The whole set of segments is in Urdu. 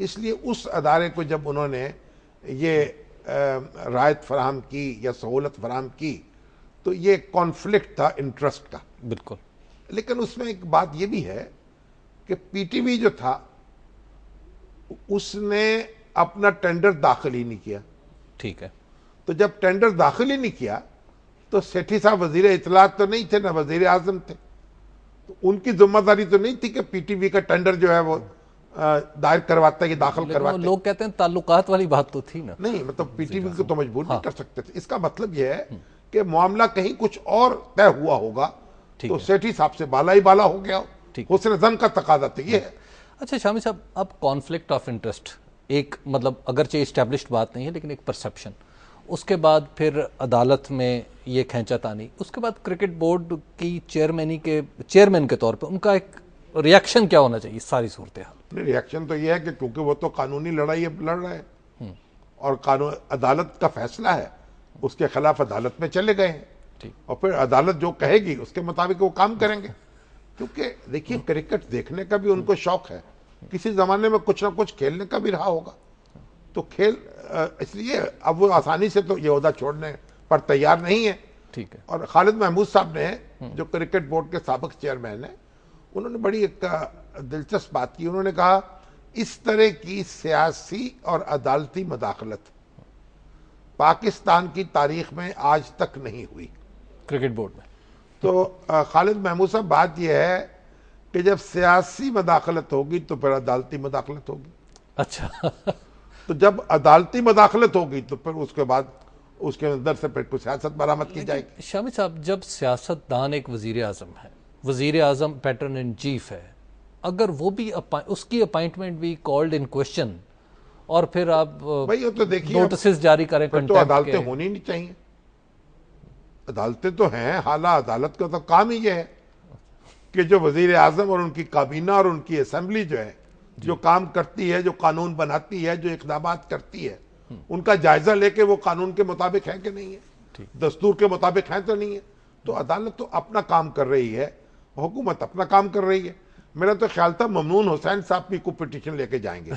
اس لیے اس ادارے کو جب انہوں نے یہ رعایت فراہم کی یا سہولت فراہم کی تو یہ کانفلکٹ تھا انٹرسٹ کا. بالکل. لیکن اس میں ایک بات یہ بھی ہے کہ پی ٹی وی جو تھا اس نے اپنا ٹینڈر داخل ہی نہیں کیا. ٹھیک ہے. تو جب ٹینڈر داخل ہی نہیں کیا تو سیٹھی صاحب وزیر اطلاعات تو نہیں تھے نہ وزیر اعظم تھے, تو ان کی ذمہ داری تو نہیں تھی کہ پی ٹی وی کا ٹینڈر جو ہے وہ دائر کرواتا ہے, یہ داخل کرواتا ہے. لوگ کہتے ہیں تعلقات والی بات تو تھی نا. نہیں, مطلب پی ٹی وی کو تو مجبور نہیں کر سکتے تھے. اس کا مطلب یہ ہے کہ معاملہ کہیں کچھ اور طے ہوا ہوگا تو سیٹھی صاحب سے بالا ہی بالا ہو گیا, حسن ظن کا تقاضا تو یہ ہے. اچھا شامی صاحب, اب کانفلکٹ آف انٹرسٹ ایک مطلب اگرچہ اسٹیبلشڈ بات نہیں ہے لیکن ایک پرسپشن, اس کے بعد پھر عدالت میں یہ کھینچا تانی, اس کے بعد کرکٹ بورڈ کی چیئرمین کے طور پہ ان کا ایک ریاکشن کیا ہونا چاہیے ساری صورتحال؟ ریاکشن تو یہ ہے کہ کیونکہ وہ تو قانونی لڑائی لڑ رہے ہیں اور عدالت کا فیصلہ ہے, اس کے خلاف عدالت میں چلے گئے ہیں اور پھر عدالت جو کہے گی اس کے مطابق وہ کام کریں گے. کیونکہ دیکھیے کرکٹ دیکھنے کا بھی ان کو شوق ہے, کسی زمانے میں کچھ نہ کچھ کھیلنے کا بھی رہا ہوگا, تو کھیل اس لیے اب وہ آسانی سے تو یہ عہدہ چھوڑنے پر تیار نہیں ہے. ٹھیک ہے. اور خالد محمود صاحب نے جو کرکٹ بورڈ کے سابق چیئرمین ہیں, انہوں نے بڑی ایک دلچسپ بات کی. انہوں نے کہا اس طرح کی سیاسی اور عدالتی مداخلت پاکستان کی تاریخ میں آج تک نہیں ہوئی کرکٹ بورڈ میں. تو خالد محمود صاحب بات یہ ہے کہ جب سیاسی مداخلت ہوگی تو پھر عدالتی مداخلت ہوگی. اچھا. تو جب عدالتی مداخلت ہوگی تو پھر اس کے بعد اس کے اندر سے پھر کچھ سیاست برآمد کی جائے گی. شامی صاحب, جب سیاست دان ایک وزیر اعظم ہے, وزیر اعظم پیٹرن ان چیف ہے, اگر وہ بھی اس کی اپائنٹمنٹ بھی کالڈ ان کوشچن اور پھر آپ نوٹسز جاری کریں تو عدالتیں ہونی نہیں چاہیے. عدالتیں تو ہیں, حالہ عدالت کا تو کام ہی یہ ہے کہ جو وزیر اعظم اور ان کی کابینہ اور ان کی اسمبلی جو ہے جو کام کرتی ہے, جو قانون بناتی ہے, جو اقدامات کرتی ہے, ان کا جائزہ لے کے وہ قانون کے مطابق ہیں کہ نہیں ہے, دستور کے مطابق ہیں تو نہیں ہے. تو عدالت تو اپنا کام کر رہی ہے, حکومت اپنا کام کر رہی ہے. میرا تو خیال تھا ممنون حسین صاحب بھی کو پٹیشن لے کے جائیں گے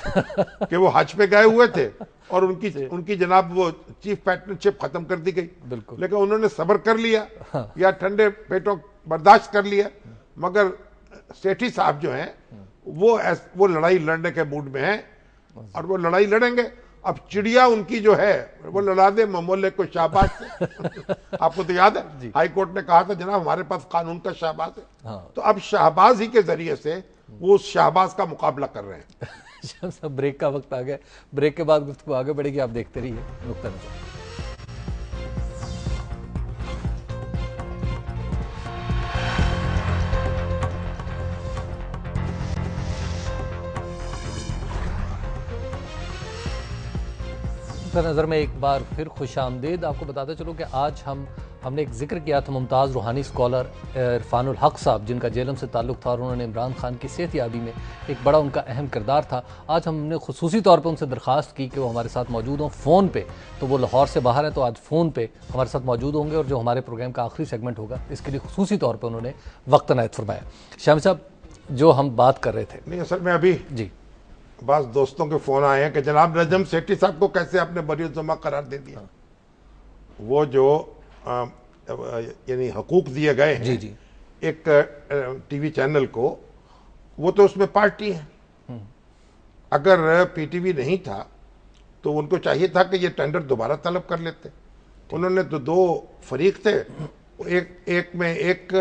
کہ وہ حج پہ گئے ہوئے تھے اور ان کی جناب وہ چیف پیٹرنشپ ختم کر دی گئی, لیکن انہوں نے صبر کر لیا یا ٹھنڈے پیٹوں برداشت کر لیا. مگر سیٹھی صاحب جو ہیں وہ لڑائی لڑنے کے موڈ میں ہیں اور وہ لڑائی لڑیں گے. اب چڑیا ان کی جو ہے وہ لڑا دے ممولے کو شہباز سے. آپ کو تو یاد ہے ہائی کورٹ نے کہا تھا جناب ہمارے پاس قانون کا شہباز ہے, تو اب شہباز ہی کے ذریعے سے وہ اس شہباز کا مقابلہ کر رہے ہیں. بریک کا وقت آ گیا, بریک کے بعد گفتگو آگے بڑھے گی, آپ دیکھتے رہیے نقطہ نظر. نظر میں ایک بار پھر خوش آمدید. آپ کو بتاتا چلو کہ آج ہم نے ایک ذکر کیا تھا ممتاز روحانی اسکالر عرفان الحق صاحب, جن کا جیلم سے تعلق تھا اور انہوں نے عمران خان کی صحت یابی میں ایک بڑا ان کا اہم کردار تھا. آج ہم نے خصوصی طور پہ ان سے درخواست کی کہ وہ ہمارے ساتھ موجود ہوں فون پہ, تو وہ لاہور سے باہر ہیں تو آج فون پہ ہمارے ساتھ موجود ہوں گے اور جو ہمارے پروگرام کا آخری سیگمنٹ ہوگا اس کے لیے خصوصی طور پہ انہوں نے وقت عنایت فرمایا. شامی صاحب, جو ہم بات کر رہے تھے, نہیں اصل میں ابھی جی بعض دوستوں کے فون آئے ہیں کہ جناب نجم سیٹھی صاحب کو کیسے آپ نے بری الذمہ قرار دے دیا. وہ جو یعنی حقوق دیے گئے ہیں ایک ٹی وی چینل کو, وہ تو اس میں پارٹی ہے. اگر پی ٹی وی نہیں تھا تو ان کو چاہیے تھا کہ یہ ٹینڈر دوبارہ طلب کر لیتے. انہوں نے تو دو فریق تھے, ایک میں ایک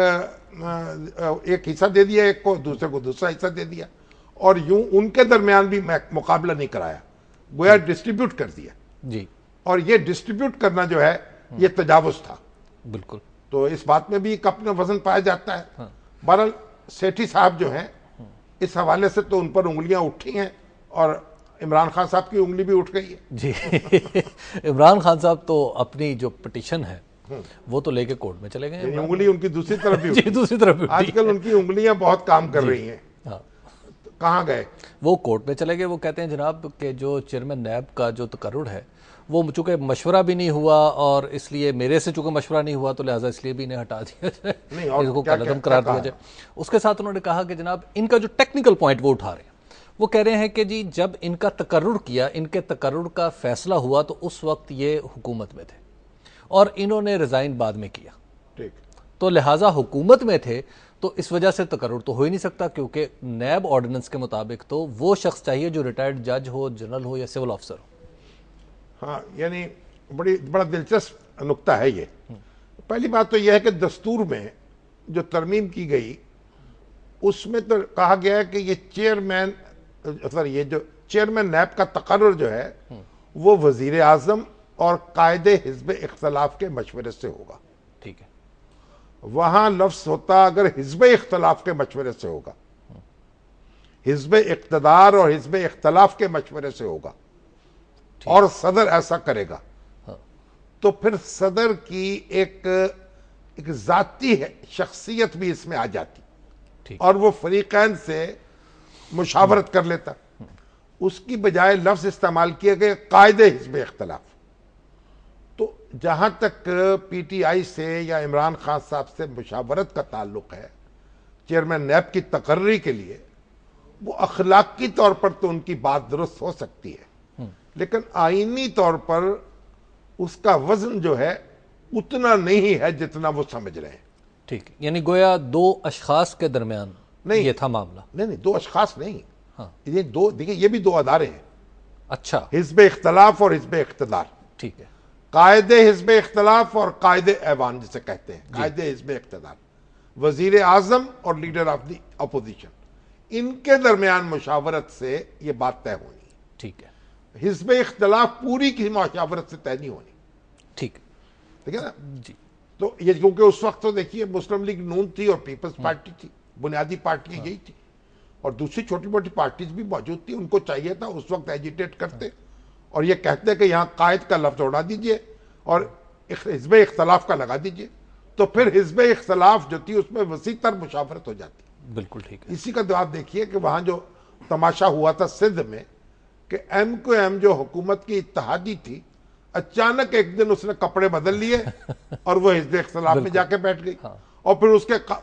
حصہ دے دیا, ایک کو دوسرے کو دوسرا حصہ دے دیا, اور یوں ان کے درمیان بھی مقابلہ نہیں کرایا, گویا ڈسٹریبیوٹ کر دیا. جی, اور یہ ڈسٹریبیوٹ کرنا جو ہے یہ تجاوز تھا. بالکل. تو اس بات میں بھی ایک اپنا وزن پایا جاتا ہے. بہرحال سیٹھی صاحب جو ہیں اس حوالے سے تو ان پر انگلیاں اٹھی ہیں اور عمران خان صاحب کی انگلی بھی اٹھ گئی ہے. جی عمران خان صاحب تو اپنی جو پٹیشن ہے وہ تو لے کے کورٹ میں چلے گئے, انگلی ان کی دوسری طرف بھی جی دوسری طرف بھی. آج کل ان کی انگلیاں بہت کام کر رہی ہیں. کہاں گئے وہ؟ کورٹ میں چلے گئے. وہ کہتے ہیں جناب کہ جو چیئرمین نیب کا جو تقرر ہے وہ چونکہ مشورہ بھی نہیں ہوا اور اس لیے میرے سے چونکہ مشورہ نہیں ہوا تو لہٰذا اس لیے بھی انہیں ہٹا دیا جائے, اس کو کالعدم قرار دیا جائے. اس کے ساتھ انہوں نے کہا کہ جناب ان کا جو ٹیکنیکل پوائنٹ وہ اٹھا رہے ہیں, وہ کہہ رہے ہیں کہ جی جب ان کا تقرر کیا، ان کے تقرر کا فیصلہ ہوا تو اس وقت یہ حکومت میں تھے اور انہوں نے ریزائن بعد میں کیا، تو لہٰذا حکومت میں تھے تو اس وجہ سے تقرر تو ہو ہی نہیں سکتا، کیونکہ نیب آرڈیننس کے مطابق تو وہ شخص چاہیے جو ریٹائرڈ جج ہو، جنرل ہو یا سول آفیسر ہو۔ ہاں، یعنی بڑا دلچسپ نقطہ ہے یہ۔ پہلی بات تو یہ ہے کہ دستور میں جو ترمیم کی گئی اس میں تو کہا گیا ہے کہ یہ یہ جو چیئرمین نیب کا تقرر جو ہے وہ وزیر اعظم اور قائد حزب اختلاف کے مشورے سے ہوگا۔ ٹھیک ہے، وہاں لفظ ہوتا اگر حزب اختلاف کے مشورے سے ہوگا، حزب اقتدار اور حزب اختلاف کے مشورے سے ہوگا اور صدر ایسا کرے گا، تو پھر صدر کی ایک ذاتی شخصیت بھی اس میں آ جاتی اور وہ فریقین سے مشاورت کر لیتا۔ اس کی بجائے لفظ استعمال کیا گیا قائد حزب اختلاف۔ تو جہاں تک پی ٹی آئی سے یا عمران خان صاحب سے مشاورت کا تعلق ہے چیئرمین نیب کی تقرری کے لیے، وہ اخلاقی طور پر تو ان کی بات درست ہو سکتی ہے، لیکن آئینی طور پر اس کا وزن جو ہے اتنا نہیں ہے جتنا وہ سمجھ رہے ہیں۔ ٹھیک ہے، یعنی گویا دو اشخاص کے درمیان یہ تھا معاملہ۔ نہیں، دو اشخاص نہیں، یہ دیکھیں یہ بھی دو ادارے ہیں۔ اچھا، حزب اختلاف اور حزب اقتدار۔ ٹھیک ہے، قائد حزب اختلاف اور قائد ایوان جسے کہتے ہیں، قائد حزب اقتدار، وزیر اعظم اور لیڈر آف دی اپوزیشن، ان کے درمیان مشاورت سے یہ بات طے ہونی ہے۔ ٹھیک ہے، حزب اختلاف پوری کی مشاورت سے طے نہیں ہونی۔ ٹھیک ٹھیک ہے نا؟ جی، تو یہ کیونکہ اس وقت تو دیکھیے مسلم لیگ نون تھی اور پیپلز پارٹی تھی، بنیادی پارٹیاں یہی تھی، اور دوسری چھوٹی موٹی پارٹیز بھی موجود تھی۔ ان کو چاہیے تھا اس وقت ایجیٹیٹ کرتے اور یہ کہتے کہ یہاں قائد کا لفظ اڑا دیجئے اور حزب اختلاف کا لگا دیجئے، تو پھر حزب اختلاف جو تھی اس میں وسیع تر مشاورت ہو جاتی۔ بالکل ٹھیک ہے، اسی کا تو آپ دیکھیے کہ وہاں جو تماشا ہوا تھا سندھ میں کہ ایم کو ایم جو حکومت کی اتحادی تھی، اچانک ایک دن اس نے کپڑے بدل لیے اور وہ حزب اختلاف میں جا کے بیٹھ گئی، اور پھر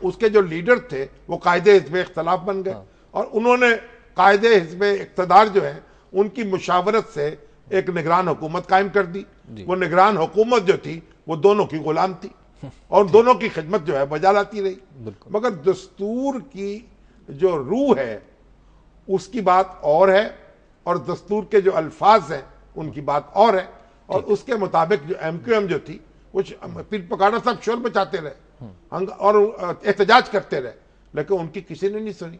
اس کے جو لیڈر تھے وہ قائد حزب اختلاف بن گئے، اور انہوں نے قائد حزب اقتدار جو ہیں ان کی مشاورت سے ایک نگران حکومت قائم کر دی۔ وہ نگران حکومت جو تھی وہ دونوں کی غلام تھی اور دونوں کی خدمت جو ہے بجا لاتی رہی۔ مگر دستور کی جو روح ہے اس کی بات اور ہے، اور دستور کے جو الفاظ ہیں ان کی بات اور ہے، اور اس کے مطابق جو ایم کیو ایم جو تھی وہ پیر پکاڑا صاحب شور بچاتے رہے اور احتجاج کرتے رہے، لیکن ان کی کسی نے نہیں سنی۔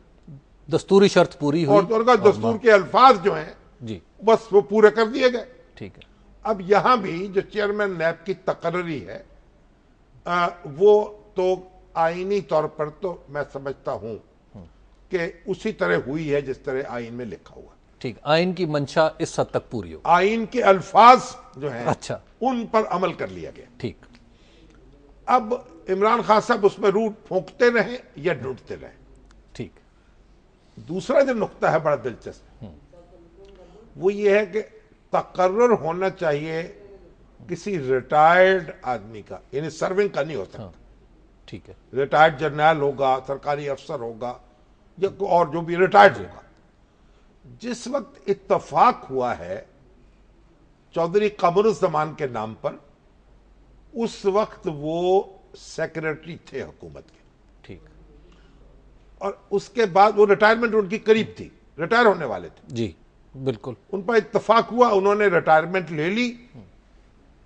دستوری شرط پوری ہوئی اور دستور کے الفاظ جو ہیں جی، بس وہ پورے کر دیے گئے۔ ٹھیک ہے، اب یہاں بھی جو چیئرمین نیب کی تقرری ہے وہ تو آئینی طور پر تو میں سمجھتا ہوں کہ اسی طرح ہوئی ہے جس طرح آئین میں لکھا ہوا۔ ٹھیک، آئین کی منشا اس حد تک پوری ہو، آئین کے الفاظ جو ہیں اچھا، ان پر عمل کر لیا گیا۔ ٹھیک، اب عمران خان صاحب اس میں روٹ پھونکتے رہے یا ڈھونڈتے رہے۔ ٹھیک، دوسرا جو نقطہ ہے بڑا دلچسپ وہ یہ ہے کہ تقرر ہونا چاہیے کسی ریٹائرڈ آدمی کا، یعنی سرونگ کا نہیں ہو سکتا۔ ٹھیک ہے، ریٹائرڈ جرنیل ہوگا، سرکاری افسر ہوگا یا اور جو بھی ریٹائرڈ ہوگا۔ جس وقت اتفاق ہوا ہے چودھری قمر الزمان کے نام پر، اس وقت وہ سیکریٹری تھے حکومت کے، ٹھیک، اور اس کے بعد وہ ریٹائرمنٹ ان کی قریب تھی، ریٹائر ہونے والے تھے، جی بالکل، ان پر اتفاق ہوا، انہوں نے ریٹائرمنٹ لے لی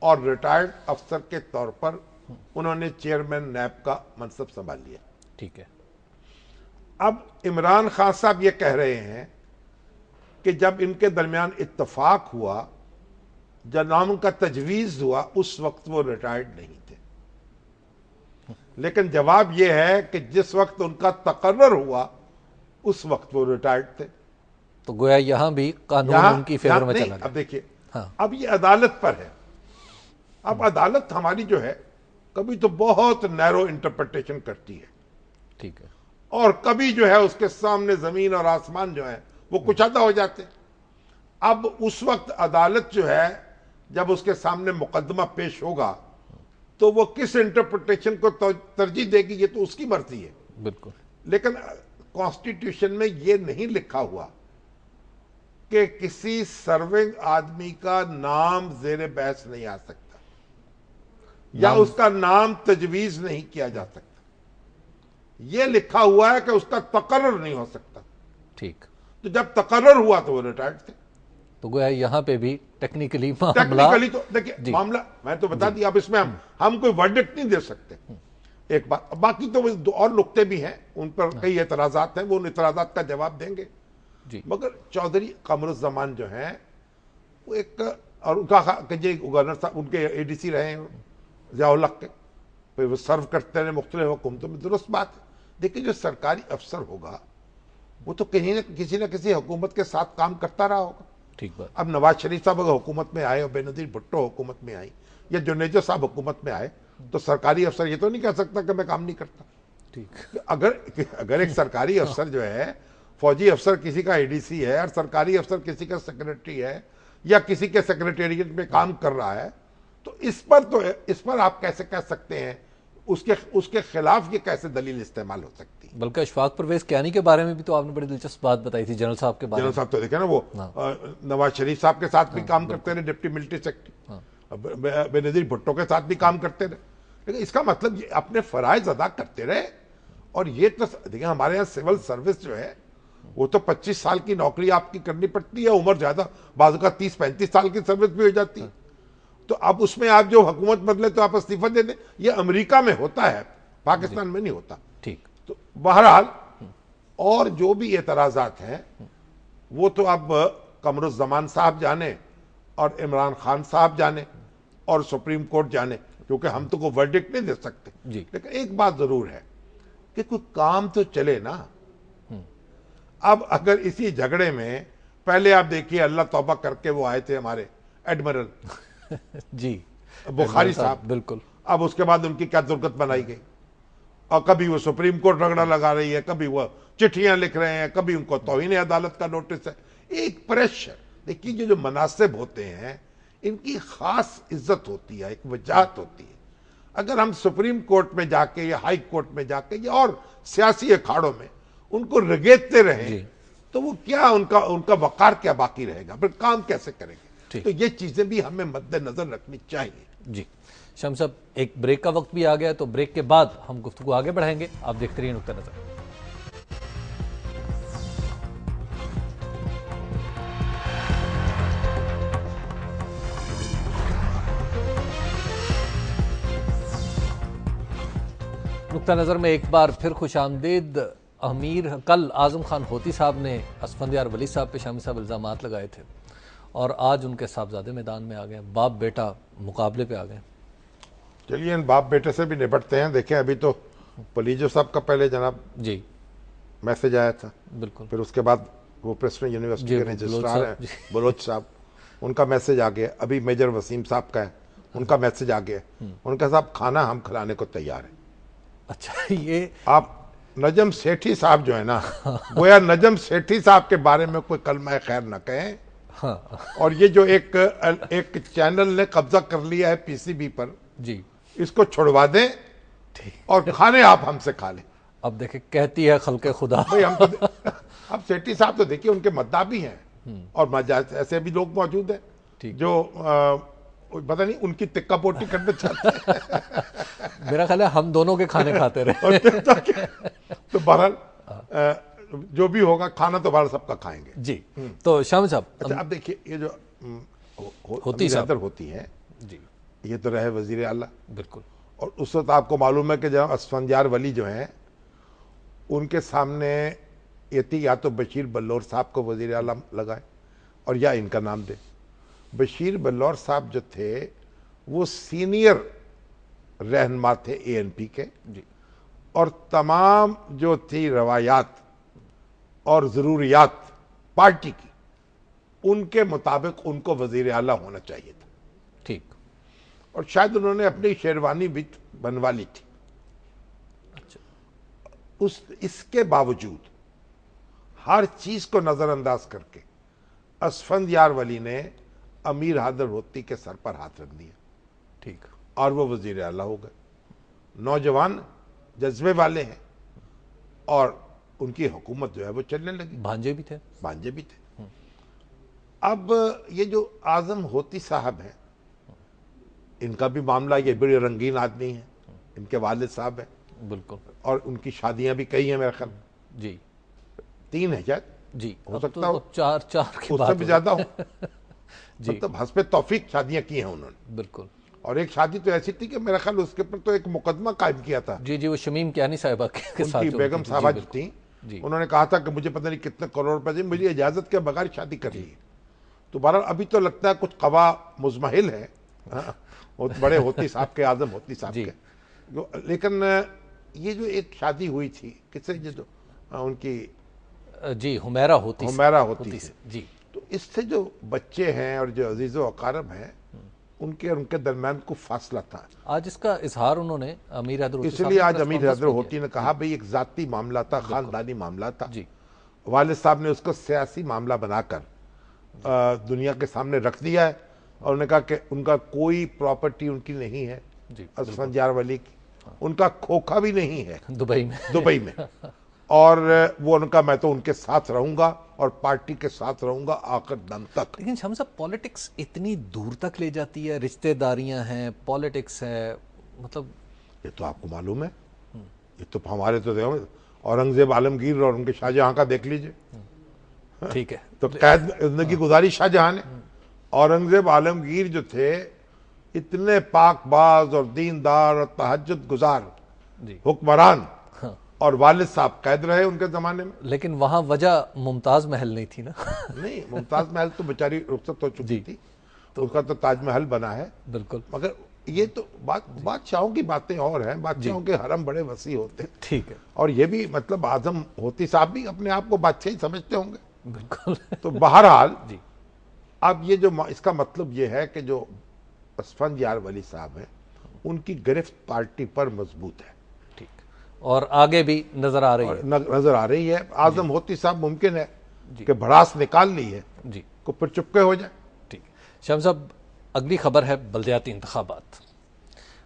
اور ریٹائرڈ افسر کے طور پر انہوں نے چیئرمین نیب کا منصب سنبھال لیا۔ ٹھیک ہے، اب عمران خان صاحب یہ کہہ رہے ہیں کہ جب ان کے درمیان اتفاق ہوا، جب نام کا تجویز ہوا، اس وقت وہ ریٹائرڈ نہیں تھے، لیکن جواب یہ ہے کہ جس وقت ان کا تقرر ہوا اس وقت وہ ریٹائرڈ تھے۔ تو گویا یہاں بھی قانون ان کی فیور میں چلا گیا۔ اب دیکھیے، اب یہ عدالت پر ہے۔ اب عدالت ہماری جو ہے کبھی تو بہت نیرو انٹرپریٹیشن کرتی ہے، ٹھیک ہے، اور کبھی جو ہے اس کے سامنے زمین اور آسمان جو ہے وہ کچادہ ہو جاتے ہیں۔ اب اس وقت عدالت جو ہے جب اس کے سامنے مقدمہ پیش ہوگا تو وہ کس انٹرپریٹیشن کو ترجیح دے گی یہ تو اس کی مرضی ہے، بالکل، لیکن کانسٹیٹیوشن میں یہ نہیں لکھا ہوا کہ کسی سرونگ آدمی کا نام زیر بحث نہیں آ سکتا یا اس کا نام تجویز نہیں کیا جا سکتا. یہ لکھا ہوا ہے کہ اس کا تقرر نہیں ہو سکتا. ٹھیک. تو جب تقرر ہوا تو وہ ریٹائرڈ تھے. تو گویا یہاں پہ بھی ٹیکنیکلی ٹیکنیکلی تو دیکھیں معاملہ میں تو بتا دیا. اب اس میں ہم کوئی ورڈکٹ نہیں دے سکتے. ایک بات باقی تو دو اور نقطے بھی ہیں, ان پر کئی اعتراضات ہیں, وہ ان اعتراضات کا جواب دیں گے. مگر چودھری قمر الزمان جو ہیں وہ ایک, اور ان کا گورنر صاحب ان کے اے ڈی سی رہے ہیں ضیاء الحق کے, پھر وہ سرو کرتے رہے مختلف حکومتوں میں. درست بات ہے. دیکھیں جو سرکاری افسر ہوگا وہ تو کہیں کسی نہ کسی حکومت کے ساتھ کام کرتا رہا ہوگا. ٹھیک بات. اب نواز شریف صاحب اگر حکومت میں آئے اور بے نظیر بھٹو حکومت میں آئی یا جنیجو صاحب حکومت میں آئے تو سرکاری افسر یہ تو نہیں کہہ سکتا کہ میں کام نہیں کرتا. ٹھیک. اگر ایک سرکاری افسر جو ہے, فوجی افسر کسی کا اے ڈی سی ہے اور سرکاری افسر کسی کا سیکرٹری ہے یا کسی کے سیکرٹریٹ میں کام کر رہا ہے, تو اس پر آپ کیسے کہہ سکتے ہیں, اس کے خلاف یہ کیسے دلیل استعمال ہو سکتی ہے؟ بلکہ اشفاق پرویز کیانی کے بارے میں بھی تو آپ نے بڑی دلچسپ بات بتائی تھی, جنرل صاحب کے بارے میں. جنرل صاحب تو دیکھیں نا, وہ نواز شریف صاحب کے ساتھ بھی کام کرتے رہے, ڈپٹی ملٹری سیکرٹری, بے نظیر بھٹو کے ساتھ بھی کام کرتے رہے. لیکن اس کا مطلب یہ اپنے فرائض ادا کرتے رہے. اور یہ تو دیکھیں ہمارے یہاں سول سروس جو ہے وہ تو 25 سال کی نوکری آپ کی کرنی پڑتی ہے, عمر زیادہ بعض کا 30-35 سال کی سروس بھی ہو جاتی ہے. تو اب اس میں آپ جو حکومت بدلے تو آپ استعفیٰ دے دیں. یہ امریکہ میں ہوتا ہے, پاکستان میں نہیں ہوتا. ٹھیک. تو بہرحال اور جو بھی اعتراضات ہیں وہ تو اب قمر الزمان صاحب جانے اور عمران خان صاحب جانے اور سپریم کورٹ جانے, کیونکہ ہم تو کوئی ورڈکٹ نہیں دے سکتے. لیکن ایک بات ضرور ہے کہ کوئی کام تو چلے نا. اب اگر اسی جھگڑے میں پہلے آپ دیکھیے اللہ توبہ کر کے وہ آئے تھے ہمارے ایڈمرل جی بخاری صاحب, بالکل. اب اس کے بعد ان کی کیا درگت بنائی گئی, اور کبھی وہ سپریم کورٹ رگڑا لگا رہی ہے, کبھی وہ چٹھیاں لکھ رہے ہیں, کبھی ان کو توہین عدالت کا نوٹس ہے. ایک پریشر. دیکھیے جو مناصب ہوتے ہیں ان کی خاص عزت ہوتی ہے, ایک وجاہت ہوتی ہے. اگر ہم سپریم کورٹ میں جا کے یا ہائی کورٹ میں جا کے یا اور سیاسی اکھاڑوں میں ان کو رگیدتے رہیں تو وہ کیا ان کا وقار کیا باقی رہے گا, پھر کام کیسے کریں گے؟ تو یہ چیزیں بھی ہمیں مد نظر رکھنی چاہیے. جی شام صاحب, ایک بریک کا وقت بھی آ گیا, تو بریک کے بعد ہم گفتگو آگے بڑھائیں گے. آپ دیکھتے رہیے نقطہ نظر. نقطہ نظر میں ایک بار پھر خوش آمدید. کل اعظم خان ہوتی صاحب نے اسفندیار ولی صاحب پہ شامی صاحب الزامات لگائے تھے, اور آج ان کے صاحبزادے میدان میں آ گئے, باپ بیٹا مقابلے پہ آ گئے. چلیے ان باپ بیٹے سے بھی نپٹتے ہیں. دیکھیں ابھی تو پلیجو صاحب کا پہلے جناب جی میسج آیا تھا, بالکل. پھر اس کے بعد وہ پریسٹن یونیورسٹی کے رجسٹرار ہیں بلوچ صاحب, ان کا میسج آ گیا. ابھی میجر وسیم صاحب کا ہے, ان کا میسج آ گیا. ان کا صاحب کھانا ہم کھلانے کو تیار ہیں. اچھا, یہ آپ نجم سیٹھی صاحب جو ہے نا, گویا نجم سیٹھی صاحب کے بارے میں کوئی کلمہ خیر نہ کہیں. اور یہ جو ایک چینل نے قبضہ کر لیا ہے پی سی بی پر, جی اس کو چھڑوا دیں اور کھانے آپ ہم سے کھا لیں. اب دیکھیں کہتی ہے خلق خدا. اب سیٹھی صاحب تو دیکھیے ان کے مداح بھی ہیں اور ایسے بھی لوگ موجود ہیں جو پتہ نہیں ان کی تکہ پوٹی کرنا چاہتے ہیں. میرا خیال ہے ہم دونوں کے کھانے کھاتے رہے. تو بہرحال جو بھی ہوگا کھانا تو بہرحال سب کا کھائیں گے. جی تو شامی صاحب, اچھا اب دیکھیے یہ جو ہوتی ہے, جی یہ تو رہے وزیر اعلیٰ, بالکل. اور اس وقت آپ کو معلوم ہے کہ جناب اسفندیار ولی جو ہیں ان کے سامنے یہ تھی یا تو بشیر بلور صاحب کو وزیر اعلیٰ لگائے اور یا ان کا نام دے. بشیر بلور صاحب جو تھے وہ سینئر رہنما تھے اے این پی کے, اور تمام جو تھی روایات اور ضروریات پارٹی کی ان کے مطابق ان کو وزیر اعلیٰ ہونا چاہیے تھا. ٹھیک. اور شاید انہوں نے اپنی شیروانی بھی بنوا لی تھی. اس کے باوجود ہر چیز کو نظر انداز کر کے اسفندیار ولی نے امیر حیدر ہوتی کے سر پر ہاتھ رکھ دیا. ٹھیک. اور وہ وزیر اعلیٰ ہو گئے. نوجوان جذبے والے ہیں اور ان کی حکومت جو ہے وہ چلنے لگی. بھانجے بھی تھے. اب یہ جو اعظم ہوتی صاحب ہیں، ان کا بھی معاملہ، یہ بڑے رنگین آدمی ہیں، ان کے والد صاحب ہیں، بالکل، اور ان کی شادیاں بھی کئی ہیں میرے خیال، جی 3 ہیں شاید، جی، ہو اب سکتا تو ہو چار کی اس بات سے بھی ہو زیادہ ہو، جی مطلب حسب توفیق شادیاں کی ہیں انہوں نے. بالکل. اور ایک شادی تو ایسی تھی کہ میرا خیال اس کے اوپر تو ایک مقدمہ قائم کیا تھا. جی جی، وہ شمیم کیانی صاحبہ کے ان ساتھ کی جو بیگم ہوتی تھی. صاحبہ جی جو تھیں، جی انہوں نے کہا تھا کہ مجھے پتہ نہیں کتنے کروڑ روپے دیں، مجھے اجازت کے بغیر شادی کر لی ہے. تو بہرحال ابھی تو لگتا ہے کچھ قوا مزمحل ہے بڑے ہوتی صاحب کے، اعظم ہوتی صاحب جی. کے. لیکن یہ جو ایک شادی ہوئی تھی کس سے، جو ان کی جی حمیرہ ہوتی حمیرہ ہوتی سے، جی، تو اس سے جو بچے ہیں اور جو عزیز و اقارب ہیں ان کے درمیان کو فاصلہ تھا. آج اس کا اظہار انہوں نے امیر حیدر ہوتی اس صاحب لیے نے آج پریس امیر کانفرنس حیدر میں ہوتی نے کہا بھئی ایک ذاتی معاملہ تھا، خاندانی معاملہ تھا. جی والد صاحب نے اس کو سیاسی معاملہ بنا کر دنیا کے سامنے رکھ دیا ہے، اور انہوں نے کہا کہ ان کا کوئی پراپرٹی ان کی نہیں ہے جی اسفندیار ولی کی، ان کا کھوکھا بھی نہیں ہے دبئی میں، اور وہ ان کا میں تو ان کے ساتھ رہوں گا اور پارٹی کے ساتھ رہوں گا آخر دم تک. لیکن شاہ صاحب پالیٹکس اتنی دور تک لے جاتی ہے، رشتہ داریاں ہیں، پالیٹکس ہے، مطلب یہ تو آپ کو معلوم ہے، یہ تو ہمارے تو اورنگزیب عالمگیر اور ان کے شاہ جہاں کا دیکھ لیجئے. ٹھیک ہے، تو قید زندگی گزاری شاہ جہاں نے. اورنگزیب عالمگیر جو تھے اتنے پاک باز اور دیندار اور تہجد گزار جی حکمران، اور والد صاحب قید رہے ان کے زمانے میں. لیکن وہاں وجہ ممتاز محل نہیں تھی نا. نہیں، ممتاز محل تو بیچاری رخصت ہو چکی تھی، اس کا تو تاج محل بنا ہے. بالکل، مگر یہ تو بادشاہوں کی باتیں اور ہیں، بادشاہوں کے حرم بڑے وسیع ہوتے ہیں. ٹھیک ہے، اور یہ بھی مطلب اعظم ہوتی صاحب بھی اپنے آپ کو بادشاہی سمجھتے ہوں گے. بالکل. تو بہرحال جی اب یہ جو اس کا مطلب یہ ہے کہ جو اسفندیار ولی صاحب ہیں ان کی گرفت پارٹی پر مضبوط ہے، ٹھیک، اور آگے بھی نظر آ رہی ہے. نظر آ رہی ہے. اعظم ہوتی صاحب ممکن ہے کہ بھڑاس نکال لی ہے جی کو پھر چپکے ہو جائے. ٹھیک. شاہ صاحب اگلی خبر ہے بلدیاتی انتخابات.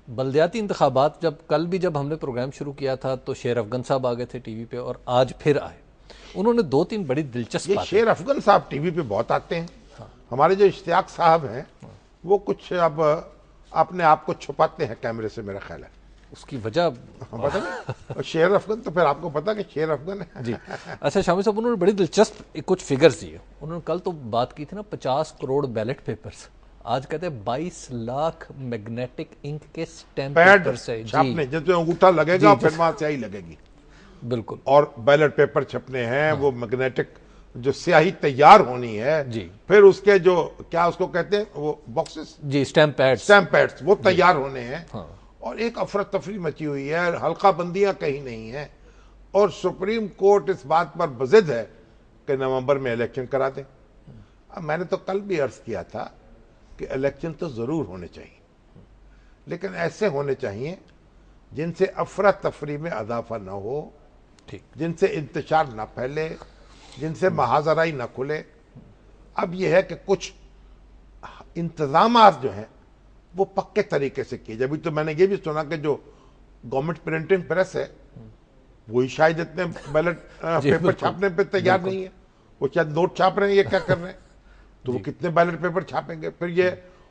بلدیاتی انتخابات جب ہم نے پروگرام شروع کیا تھا تو شیر افغن صاحب آ گئے تھے ٹی وی پہ، اور آج پھر آئے. انہوں نے 2-3 بڑی دلچسپ یہ باتیں. شیر افغن صاحب ٹی وی پہ بہت آتے ہیں. ہمارے جو اشتیاق صاحب ہیں وہ کچھ اب اپنے آپ کو چھپاتے ہیں کیمرے سے، میرا خیال ہے. اس کی وجہ پتہ نہیں. شیر افغن تو پھر آپ کو پتا کہ شیر افغن ہے. جی اچھا شامی صاحب، انہوں نے بڑی دلچسپ کچھ فگرز دیے. انہوں نے کل تو بات کی تھی نا 50 کروڑ بیلٹ پیپرز، آج کہتے ہیں 22 لاکھ میگنیٹک انک کے سٹیمپ پیڈ پیپرز ہیں. چھاپنے، جس میں انگوٹھا لگے گا پھر وہاں سیاہی لگے گی. بالکل. اور بیلٹ پیپر چھپنے ہیں، وہ میگنیٹک جو سیاہی تیار ہونی ہے، جی پھر اس کے جو کیا اس کو کہتے ہیں وہ باکسز، جی سٹیمپ پیڈز وہ تیار ہونے ہیں. اور ایک افراتفری مچی ہوئی ہے، حلقہ بندیاں کہیں نہیں ہیں، اور سپریم کورٹ اس بات پر بضد ہے کہ نومبر میں الیکشن کرا دیں. اب میں نے تو کل بھی عرض کیا تھا کہ الیکشن تو ضرور ہونے چاہیے، لیکن ایسے ہونے چاہیے جن سے افراتفری میں اضافہ نہ ہو، جن سے انتشار نہ پھیلے، جن سے محاذرائی نہ کھلے. اب یہ ہے کہ کچھ انتظامات جو ہیں وہ پکے طریقے سے کیے جائے. ابھی تو میں نے یہ بھی سنا کہ جو گورنمنٹ پرنٹنگ پریس ہے وہی شاید اتنے بیلٹ پیپر چھاپنے پہ تیار نہیں ہے. وہ شاید نوٹ چھاپ رہے ہیں، یہ کیا کر رہے ہیں، تو وہ کتنے بیلٹ پیپر چھاپیں گے. پھر یہ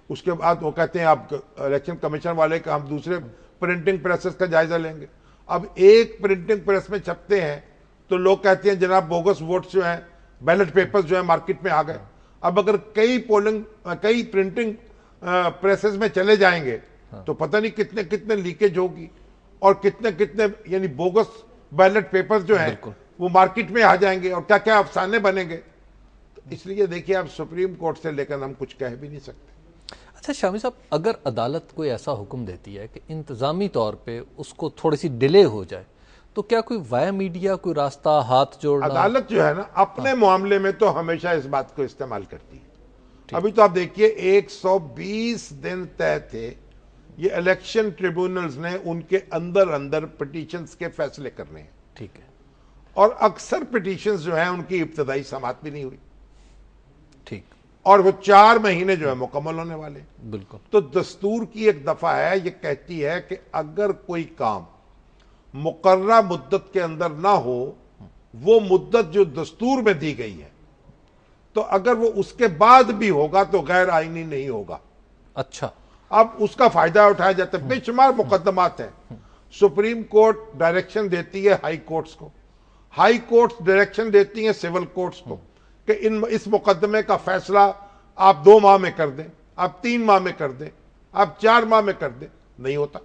اس کے بعد وہ کہتے ہیں آپ الیکشن کمیشن والے کہ ہم دوسرے پرنٹنگ پریسز کا جائزہ لیں گے. اب ایک پرنٹنگ پریس میں چھپتے ہیں تو لوگ کہتے ہیں جناب بوگس ووٹس جو ہیں، بیلٹ پیپرز جو ہیں مارکیٹ میں آ گئے. اب اگر کئی پرنٹنگ پریسز میں چلے جائیں گے تو پتہ نہیں کتنے کتنے لیکیج ہوگی، اور کتنے یعنی بوگس بیلٹ پیپرز جو ہیں وہ مارکیٹ میں آ جائیں گے، اور کیا کیا افسانے بنیں گے. اس لیے دیکھیے اب سپریم کورٹ سے لے کر ہم کچھ کہہ بھی نہیں سکتے. اچھا شامی صاحب، اگر عدالت کوئی ایسا حکم دیتی ہے کہ انتظامی طور پہ اس کو تھوڑی سی ڈیلے ہو جائے، تو کیا کوئی وائے میڈیا کوئی راستہ ہاتھ جوڑنا؟ عدالت جو ہے نا اپنے معاملے میں تو ہمیشہ اس بات کو استعمال کرتی ہے. ابھی تو آپ دیکھیے 120 دن طے تھے، یہ الیکشن ٹریبونلز نے ان کے اندر پٹیشنز کے فیصلے کرنے ہیں. ٹھیک ہے. اور اکثر پٹیشنز جو ہیں ان کی ابتدائی سماعت بھی نہیں ہوئی. ٹھیک. اور وہ 4 مہینے جو ہے مکمل ہونے والے. بالکل. تو دستور کی ایک دفعہ ہے، یہ کہتی ہے کہ اگر کوئی کام مقررہ مدت کے اندر نہ ہو، وہ مدت جو دستور میں دی گئی ہے، تو اگر وہ اس کے بعد بھی ہوگا تو غیر آئینی نہیں ہوگا. اچھا. اب اس کا فائدہ اٹھایا جاتا ہے. بے شمار مقدمات ہیں. سپریم کورٹ ڈائریکشن دیتی ہے ہائی کورٹس کو, ہائی کورٹس ڈائریکشن دیتی ہیں سول کورٹس کو کہ اس مقدمے کا فیصلہ آپ 2 ماہ میں کر دیں, آپ 3 ماہ میں کر دیں, آپ 4 ماہ میں کر دیں. نہیں ہوتا.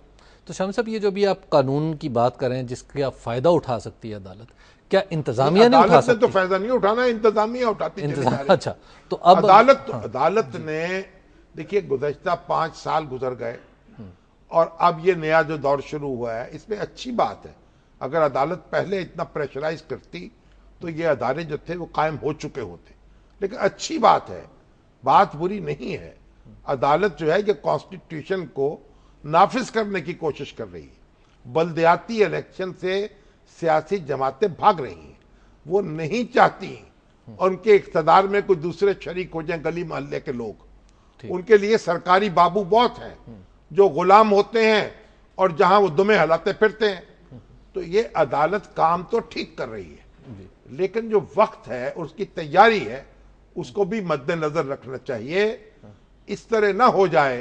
تو شامی صاحب یہ جو بھی آپ قانون کی بات کریں جس کا فائدہ اٹھا سکتی ہے عدالت, کیا انتظامیہ نہیں اٹھا عدالت نے سکتی؟ تو فائدہ نہیں اٹھانا, انتظامیہ اٹھاتی چلی جا رہی ہے. اچھا تو اب عدالت نے دیکھیے گزشتہ 5 سال گزر گئے اور اب یہ نیا جو دور شروع ہوا ہے اس میں اچھی بات ہے. اگر عدالت پہلے اتنا پریشرائز کرتی تو یہ ادارے جو تھے وہ قائم ہو چکے ہوتے. لیکن اچھی بات ہے, بات بری نہیں ہے. عدالت جو ہے یہ کانسٹیٹیوشن کو نافذ کرنے کی کوشش کر رہی ہے. بلدیاتی الیکشن سے سیاسی جماعتیں بھاگ رہی ہیں, وہ نہیں چاہتی ان کے اقتدار میں کوئی دوسرے شریک ہو جائیں گلی محلے کے لوگ. ان کے لیے سرکاری بابو بہت ہیں جو غلام ہوتے ہیں اور جہاں وہ دمیں ہلاتے پھرتے ہیں. تو یہ عدالت کام تو ٹھیک کر رہی ہے, لیکن جو وقت ہے اس کی تیاری ہے اس کو بھی مد نظر رکھنا چاہیے. اس طرح نہ ہو جائے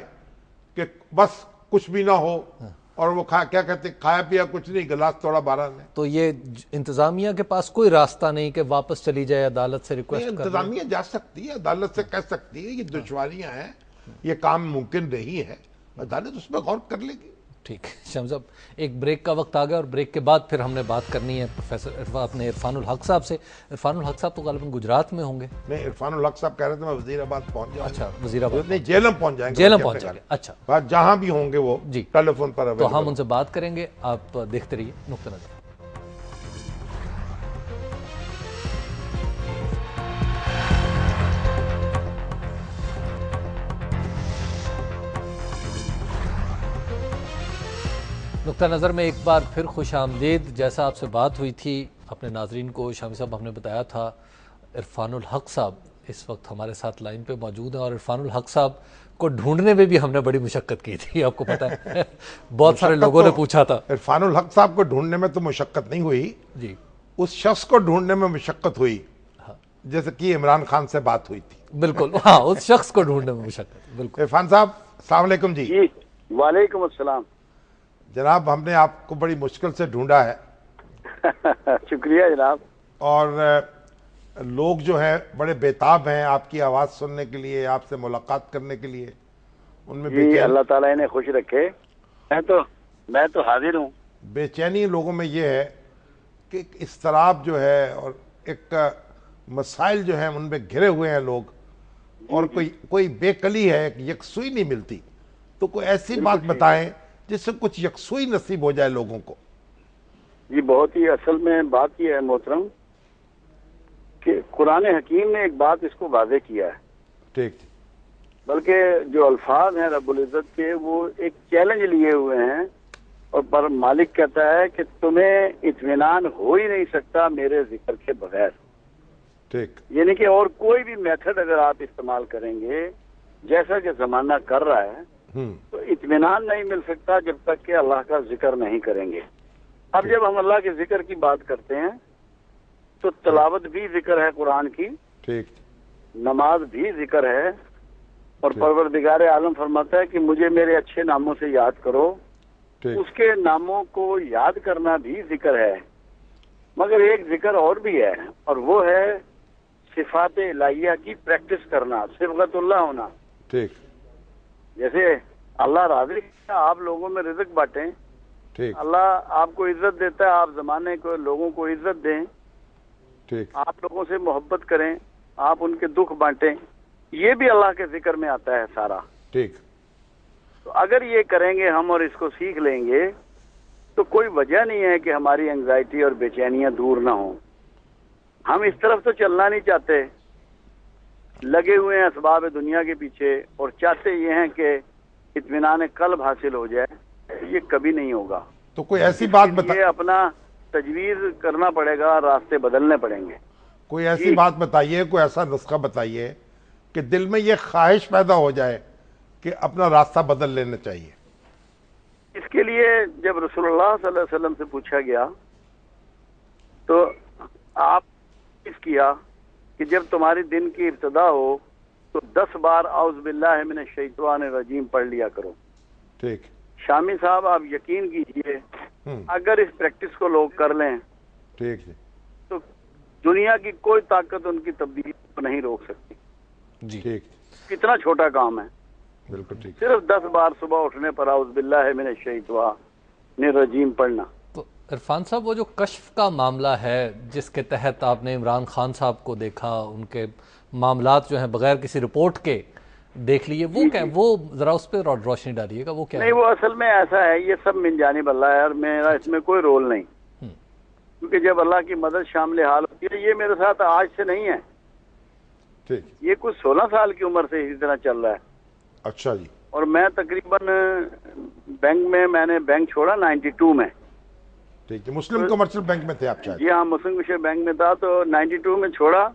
کہ بس کچھ بھی نہ ہو اور وہ کیا کہتے ہیں کھایا پیا کچھ نہیں, گلاس توڑا 12 نے. تو یہ انتظامیہ کے پاس کوئی راستہ نہیں کہ واپس چلی جائے عدالت سے ریکویسٹ کر لے؟ انتظامیہ جا سکتی ہے, عدالت سے کہہ سکتی ہے یہ دشواریاں ہیں, یہ کام ممکن نہیں ہے, عدالت اس پہ غور کر لے گی. ٹھیک ہے شامی صاحب, ایک بریک کا وقت آ گیا اور بریک کے بعد پھر ہم نے بات کرنی ہے پروفیسر اپنے عرفان الحق صاحب سے. عرفان الحق صاحب تو غالباً گجرات میں ہوں گے. نہیں, عرفان الحق صاحب کہہ رہے تھے میں وزیر آباد پہنچ جاؤں. اچھا وزیر آباد نہیں, جیلم پہنچ جائیں گے. جیلم پہنچ جائیں گے. اچھا, بات جہاں بھی ہوں گے وہ جی ٹیلی فون پر تو ہم ان سے بات کریں گے. آپ دیکھتے رہیے نقطہ نظر. نقطہ نظر میں ایک بار پھر خوش آمدید. جیسا آپ سے بات ہوئی تھی اپنے ناظرین کو شامی صاحب ہم نے بتایا تھا عرفان الحق صاحب اس وقت ہمارے ساتھ لائن پہ موجود ہیں, اور عرفان الحق صاحب کو ڈھونڈنے میں بھی ہم نے بڑی مشقت کی تھی, آپ کو پتہ ہے. بہت سارے لوگوں نے پوچھا تھا. عرفان الحق صاحب کو ڈھونڈنے میں تو مشقت نہیں ہوئی جی, اس شخص کو ڈھونڈنے میں مشقت ہوئی جیسے کہ عمران خان سے بات ہوئی تھی. بالکل, ہاں اس شخص کو ڈھونڈنے میں مشقت. بالکل. عرفان صاحب السلام علیکم. جی وعلیکم السلام. جناب ہم نے آپ کو بڑی مشکل سے ڈھونڈا ہے. شکریہ جناب. اور لوگ جو ہیں بڑے بےتاب ہیں آپ کی آواز سننے کے لیے, آپ سے ملاقات کرنے کے لیے. ان میں جی اللہ تعالیٰ انہیں خوش رکھے. میں تو حاضر ہوں. بے چینی لوگوں میں یہ ہے کہ ایک اضطراب جو ہے اور ایک مسائل جو ہیں ان میں گھرے ہوئے ہیں لوگ, اور کوئی بے کلی ہے, یکسوئی نہیں ملتی. تو کوئی ایسی بات بتائیں جس سے کچھ یکسوئی نصیب ہو جائے لوگوں کو. جی بہت ہی اصل میں بات یہ ہے محترم کہ قرآن حکیم نے ایک بات اس کو واضح کیا ہے. ٹھیک. بلکہ جو الفاظ ہیں رب العزت کے وہ ایک چیلنج لیے ہوئے ہیں, اور پر مالک کہتا ہے کہ تمہیں اطمینان ہو ہی نہیں سکتا میرے ذکر کے بغیر. ٹھیک. یعنی کہ اور کوئی بھی میتھڈ اگر آپ استعمال کریں گے جیسا کہ زمانہ کر رہا ہے تو اطمینان نہیں مل سکتا جب تک کہ اللہ کا ذکر نہیں کریں گے. اب جب ہم اللہ کے ذکر کی بات کرتے ہیں تو تلاوت بھی ذکر ہے قرآن کی, ٹھیک, نماز بھی ذکر ہے, اور پروردگار عالم فرماتا ہے کہ مجھے میرے اچھے ناموں سے یاد کرو. اس کے ناموں کو یاد کرنا بھی ذکر ہے. مگر ایک ذکر اور بھی ہے, اور وہ ہے صفات الہیہ کی پریکٹس کرنا, صبغت اللہ ہونا. ٹھیک. جیسے اللہ راضی ہے آپ لوگوں میں رزق بانٹیں, اللہ آپ کو عزت دیتا ہے, آپ زمانے کو لوگوں کو عزت دیں, آپ لوگوں سے محبت کریں, آپ ان کے دکھ بانٹیں, یہ بھی اللہ کے ذکر میں آتا ہے سارا. ٹھیک. تو اگر یہ کریں گے ہم اور اس کو سیکھ لیں گے تو کوئی وجہ نہیں ہے کہ ہماری انگزائٹی اور بے چینیاں دور نہ ہوں. ہم اس طرف تو چلنا نہیں چاہتے, لگے ہوئے ہیں اسباب دنیا کے پیچھے, اور چاہتے یہ ہیں کہ اطمینان قلب حاصل ہو جائے. یہ کبھی نہیں ہوگا. تو کوئی ایسی بات بتائیے, اپنا تجویز کرنا پڑے گا, راستے بدلنے پڑیں گے. کوئی ایسی بات بتائیے, کوئی ایسا نسخہ بتائیے کہ دل میں یہ خواہش پیدا ہو جائے کہ اپنا راستہ بدل لینا چاہیے. اس کے لیے جب رسول اللہ صلی اللہ علیہ وسلم سے پوچھا گیا تو آپ اس کیا کہ جب تمہاری دن کی ابتدا ہو تو 10 بار اعوذ باللہ من الشیطان الرجیم پڑھ لیا کرو. ٹھیک. شامی صاحب آپ یقین کیجئے اگر اس پریکٹس کو لوگ کر لیں ٹھیک جی تو دنیا کی کوئی طاقت ان کی تبدیلی کو نہیں روک سکتی. جی ٹھیک. کتنا چھوٹا کام ہے. بالکل ٹھیک. صرف 10 بار صبح اٹھنے پر اعوذ باللہ من الشیطان الرجیم پڑھنا. تو عرفان صاحب وہ جو کشف کا معاملہ ہے جس کے تحت آپ نے عمران خان صاحب کو دیکھا، ان کے معاملات جو ہیں بغیر کسی رپورٹ کے دیکھ لیے، وہ کیا وہ ذرا اس پہ روشنی ڈالیے گا، وہ کیا نہیں، وہ اصل میں ایسا ہے، یہ سب من جانب اللہ ہے اور میرا اس میں کوئی رول نہیں، کیونکہ جب اللہ کی مدد شامل حال ہوتی ہے، یہ میرے ساتھ آج سے نہیں ہے، ٹھیک. یہ کچھ 16 سال کی عمر سے اسی طرح چل رہا ہے. اچھا جی. اور میں تقریباً بینک میں نے بینک چھوڑا 92 میں. ٹھیک. مسلم کمرشل بینک میں تھے آپ شاید؟ جی ہاں، مسلم کشور بینک میں تھا، تو 92 میں چھوڑا.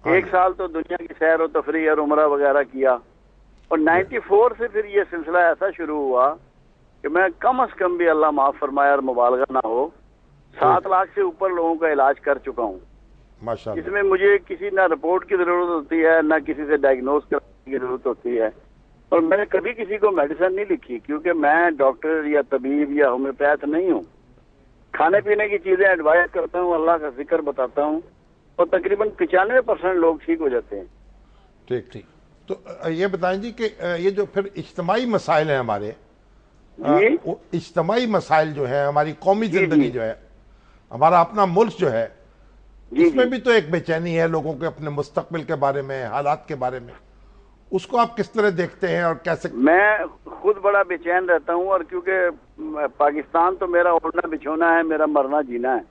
1 سال تو دنیا کی سیر و تفریح اور عمرہ وغیرہ کیا، اور 94 سے پھر یہ سلسلہ ایسا شروع ہوا کہ میں کم از کم بھی اللہ معاف فرمائے اور مبالغہ نہ ہو 7 لاکھ سے اوپر لوگوں کا علاج کر چکا ہوں. ماشاءاللہ. اس میں مجھے کسی نہ رپورٹ کی ضرورت ہوتی ہے نہ کسی سے ڈائگنوز کرنے کی ضرورت ہوتی ہے، اور میں نے کبھی کسی کو میڈیسن نہیں لکھی، کیونکہ میں ڈاکٹر یا طبیب یا ہومیوپیتھ نہیں ہوں. کھانے پینے کی چیزیں ایڈوائز کرتا ہوں، اللہ کا ذکر بتاتا ہوں، اور تقریباً 95% لوگ ٹھیک ہو جاتے ہیں. ٹھیک. ٹھیک. تو یہ بتائیں جی کہ یہ جو پھر اجتماعی مسائل ہیں ہمارے، وہ اجتماعی مسائل جو ہے ہماری قومی زندگی جو ہے، ہمارا اپنا ملک جو ہے، اس میں بھی تو ایک بے چینی ہے لوگوں کے اپنے مستقبل کے بارے میں، حالات کے بارے میں، اس کو آپ کس طرح دیکھتے ہیں اور کیسے؟ میں خود بڑا بے چین رہتا ہوں، اور کیونکہ پاکستان تو میرا اڑنا بچھونا ہے، میرا مرنا جینا ہے،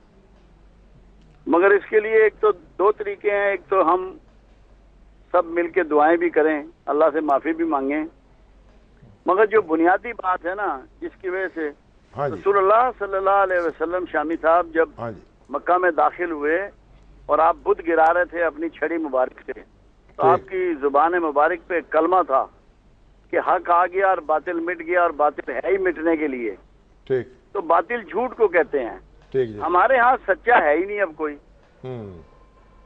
مگر اس کے لیے ایک تو 2 طریقے ہیں. ایک تو ہم سب مل کے دعائیں بھی کریں، اللہ سے معافی بھی مانگیں، مگر جو بنیادی بات ہے نا جس کی وجہ سے رسول اللہ صلی اللہ علیہ وسلم شامی صاحب جب مکہ میں داخل ہوئے اور آپ بت گرا رہے تھے اپنی چھڑی مبارک سے، تو آپ کی زبان مبارک پہ کلمہ تھا کہ حق آ گیا اور باطل مٹ گیا، اور باطل ہے ہی مٹنے کے لیے. ٹھیک. تو باطل جھوٹ کو کہتے ہیں. ٹھیک. ہمارے ہاں سچا ہے ہی نہیں اب کوئی.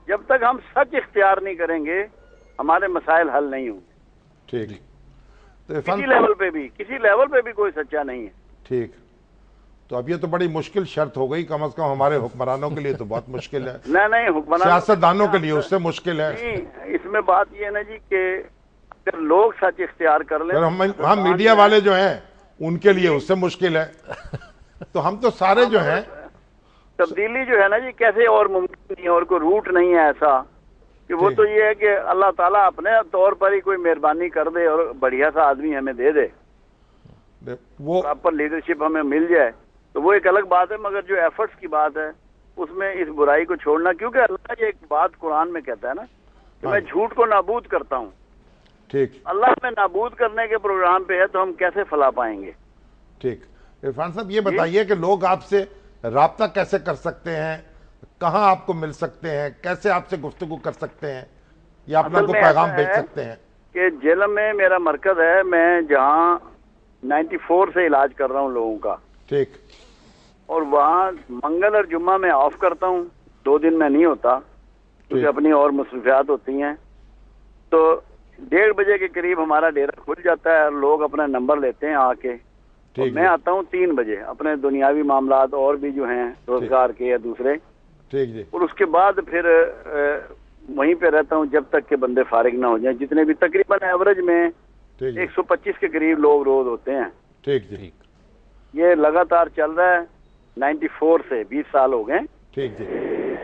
جب تک ہم سچ اختیار نہیں کریں گے ہمارے مسائل حل نہیں ہوں. ٹھیک. کسی لیول پہ بھی کوئی سچا نہیں ہے. ٹھیک. تو اب یہ تو بڑی مشکل شرط ہو گئی، کم از کم ہمارے حکمرانوں کے لیے تو بہت مشکل ہے. نہیں حکمران سیاستدانوں کے لیے اس سے مشکل ہے. اس میں بات یہ ہے نا جی کہ اگر لوگ سچ اختیار کر لیں، ہم میڈیا والے جو ہیں ان کے لیے اس سے مشکل ہے. تو ہم تو سارے جو ہیں تبدیلی جو ہے نا جی کیسے اور ممکن نہیں، اور کوئی روٹ نہیں ہے ایسا کہ وہ تو یہ ہے کہ اللہ تعالیٰ اپنے طور پر ہی کوئی مہربانی کر دے اور بڑھیا سا آدمی ہمیں دے دے، وہ پراپر لیڈرشپ ہمیں مل جائے، تو وہ ایک الگ بات ہے. مگر جو ایفرٹس کی بات ہے اس میں اس برائی کو چھوڑنا، کیونکہ اللہ یہ ایک بات قرآن میں کہتا ہے نا کہ میں جھوٹ کو نابود کرتا ہوں. ٹھیک. اللہ میں نابود کرنے کے پروگرام پہ ہے تو ہم کیسے فلاح پائیں گے؟ ٹھیک. عرفان صاحب یہ بتائیے کہ لوگ آپ سے رابطہ کیسے کر سکتے ہیں، کہاں آپ کو مل سکتے ہیں، کیسے آپ سے گفتگو کر سکتے ہیں، یا اپنا کوئی پیغام بھیج سکتے ہیں؟ کہ جیلم میں میرا مرکز ہے، میں جہاں 94 سے علاج کر رہا ہوں لوگوں کا. ٹھیک. اور وہاں منگل اور جمعہ میں آف کرتا ہوں، 2 دن میں نہیں ہوتا کیونکہ اپنی اور مصروفیات ہوتی ہیں. تو 1:30 بجے کے قریب ہمارا ڈیرا کھل جاتا ہے اور لوگ اپنا نمبر لیتے ہیں آ کے، اور میں آتا ہوں 3 بجے اپنے دنیاوی معاملات اور بھی جو ہیں روزگار کے یا دوسرے. ٹھیک جی. اور اس کے بعد پھر وہیں پہ رہتا ہوں جب تک کہ بندے فارغ نہ ہو جائیں، جتنے بھی تقریباً ایوریج میں 125 کے قریب لوگ روز ہوتے ہیں. ٹھیک جی. یہ لگاتار چل رہا ہے 94 سے 20 سال ہو گئے. ٹھیک جی.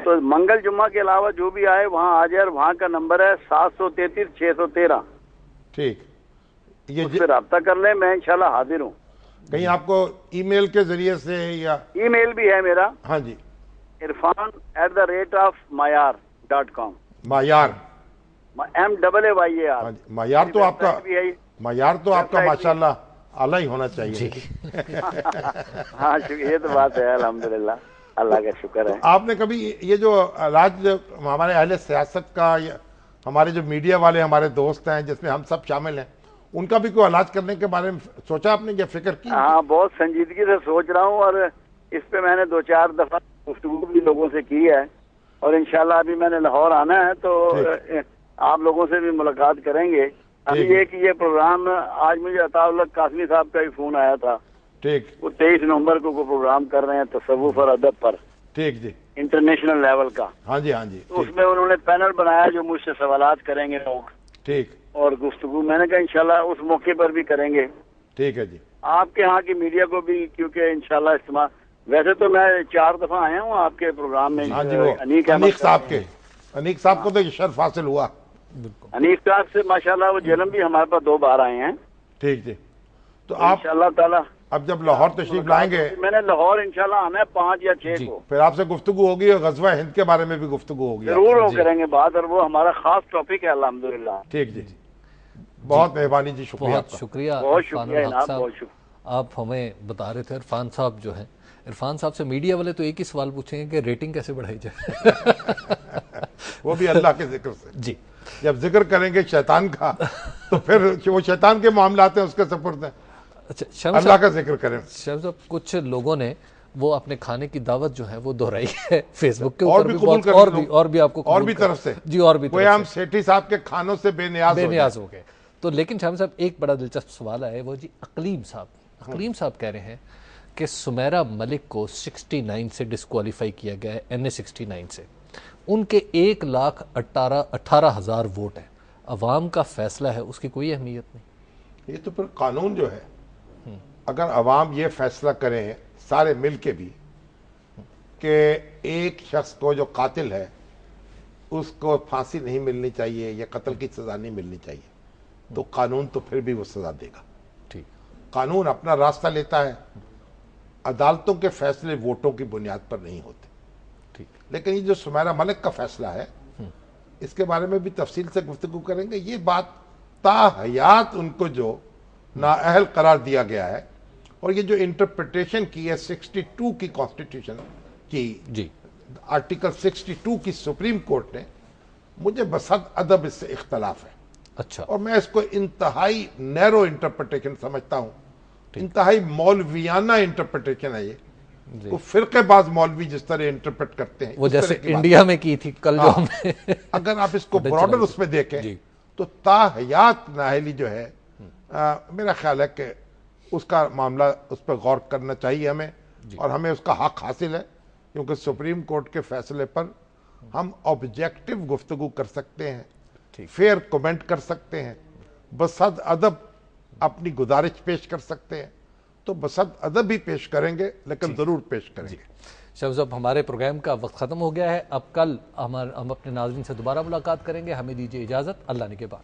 تو منگل جمعہ کے علاوہ جو بھی آئے وہاں آ جائے، اور وہاں کا نمبر ہے 733 613. ٹھیک. اس سے رابطہ کر لیں، میں انشاءاللہ حاضر ہوں. کہیں آپ کو ای میل کے ذریعے سے یا ای میل بھی ہے میرا؟ ہاں جی. irfan@rate.myar.com. معیار MAAYAR. معیار تو آپ کا ماشاءاللہ اعلیٰ ہی ہونا چاہیے. ہاں یہ تو بات ہے، الحمدللہ اللہ کا شکر ہے. آپ نے کبھی یہ جو علاج ہمارے اہل سیاست کا، ہمارے جو میڈیا والے ہمارے دوست ہیں جس میں ہم سب شامل ہیں، ان کا بھی کوئی علاج کرنے کے بارے میں سوچا آپ نے یا فکر کی؟ ہاں بہت سنجیدگی سے سوچ رہا ہوں، اور اس پہ میں نے 2-4 دفعہ گفتگو بھی لوگوں سے کی ہے، اور انشاءاللہ ابھی میں نے لاہور آنا ہے تو آپ لوگوں سے بھی ملاقات کریں گے. ابھی یہ پروگرام آج مجھے عطا اللہ قاسمی صاحب کا بھی فون آیا تھا. ٹھیک. وہ 23 نومبر کو پروگرام کر رہے ہیں تصوف اور ادب پر. ٹھیک جی. انٹرنیشنل لیول کا. ہاں جی ہاں جی. اس میں انہوں نے پینل بنایا جو مجھ سے سوالات کریں گے لوگ. ٹھیک. اور گفتگو میں نے کہا انشاءاللہ اس موقع پر بھی کریں گے. ٹھیک ہے جی. آپ کے ہاں کی میڈیا کو بھی کیونکہ انشاءاللہ استعمال. ویسے تو میں 4 دفعہ آیا ہوں آپ کے پروگرام میں. ہاں جی. وہ انیق صاحب کے انیق صاحب کو تو یہ شرف حاصل ہوا. انیق صاحب سے ماشاءاللہ وہ جلم بھی ہمارے پاس 2 بار آئے ہیں. ٹھیک جی. تو آپ انشاءاللہ تعالی اب جب لاہور تشریف لائیں گے. میں نے لاہور انشاءاللہ آنا ہے 5 یا 6 کو. پھر آپ سے گفتگو ہوگی اور غزوہ ہند کے بارے میں بھی گفتگو ہوگی. ضرور وہ کریں گے بات اور وہ ہمارا خاص ٹاپک ہے الحمدللہ. ٹھیک جی. بہت مہربانی جی. شکریہ. بہت شکریہ. بہت شکریہ جناب. بہت شکریہ. آپ ہمیں بتا رہے تھے عرفان صاحب جو ہیں، عرفان صاحب سے میڈیا والے تو ایک ہی سوال پوچھیں گے کہ ریٹنگ کیسے بڑھائی جائے. وہ بھی اللہ کے ذکر سے. جی. جب ذکر کریں گے شیطان کا تو پھر وہ شیطان کے معاملات ہیں اس کے سپرد ہیں. اچھا اللہ کا ذکر کریں. شاہ صاحب کچھ لوگوں نے وہ اپنے کھانے کی دعوت جو ہے وہ دہرائی ہے فیس بک کے اور اوپر بھی قبول کر اور بھی آپ کو اور بھی طرف سے. جی اور بھی وہ ہم سیٹھی صاحب کے کھانوں سے بے نیاز ہو گئے. تو لیکن شاہ صاحب ایک بڑا دلچسپ سوال ہے وہ جی اقلیم صاحب کہہ رہے ہیں کہ سمیرہ ملک کو 69 سے ڈسکوالیفائی کیا گیا ہے این اے 69 سے. ان کے 1,18,000 ووٹ ہیں. عوام کا فیصلہ ہے اس کی کوئی اہمیت نہیں. یہ تو پھر قانون جو ہے اگر عوام یہ فیصلہ کریں سارے مل کے بھی کہ ایک شخص کو جو قاتل ہے اس کو پھانسی نہیں ملنی چاہیے یا قتل کی سزا نہیں ملنی چاہیے تو قانون تو پھر بھی وہ سزا دے گا. قانون اپنا راستہ لیتا ہے. عدالتوں کے فیصلے ووٹوں کی بنیاد پر نہیں ہوتے. لیکن یہ جو سمیرہ ملک کا فیصلہ ہے اس کے بارے میں بھی تفصیل سے گفتگو کریں گے. یہ بات تا حیات ان کو جو نااہل قرار دیا گیا ہے اور یہ جو انٹرپریٹیشن کی ہے 62 کی کانسٹیٹیوشن کی آرٹیکل 62 کی سپریم کورٹ نے مجھے بصد ادب اس سے اختلاف ہے. اچھا. اور میں اس کو انتہائی نیرو انٹرپریٹیشن سمجھتا ہوں. انتہائی مولویانہ انٹرپریٹیشن ہے یہ. وہ فرقے باز مولوی جس طرح انٹرپریٹ کرتے ہیں وہ جیسے انڈیا میں کی تھی کل جو ہم نے. اگر آپ اس کو براڈر اس میں دیکھیں تو تا حیات نااہلی جو ہے میرا خیال ہے کہ اس کا معاملہ اس پہ غور کرنا چاہیے ہمیں اور ہمیں اس کا حق حاصل ہے کیونکہ سپریم کورٹ کے فیصلے پر ہم آبجیکٹو گفتگو کر سکتے ہیں. فیئر کومنٹ کر سکتے ہیں. بصد ادب اپنی گزارش پیش کر سکتے ہیں. تو بصد ادب بھی پیش کریں گے لیکن ضرور پیش کریں گے. شاہ صاحب ہمارے پروگرام کا وقت ختم ہو گیا ہے. اب کل ہم اپنے ناظرین سے دوبارہ ملاقات کریں گے. ہمیں دیجیے اجازت. اللہ نے کے بعد.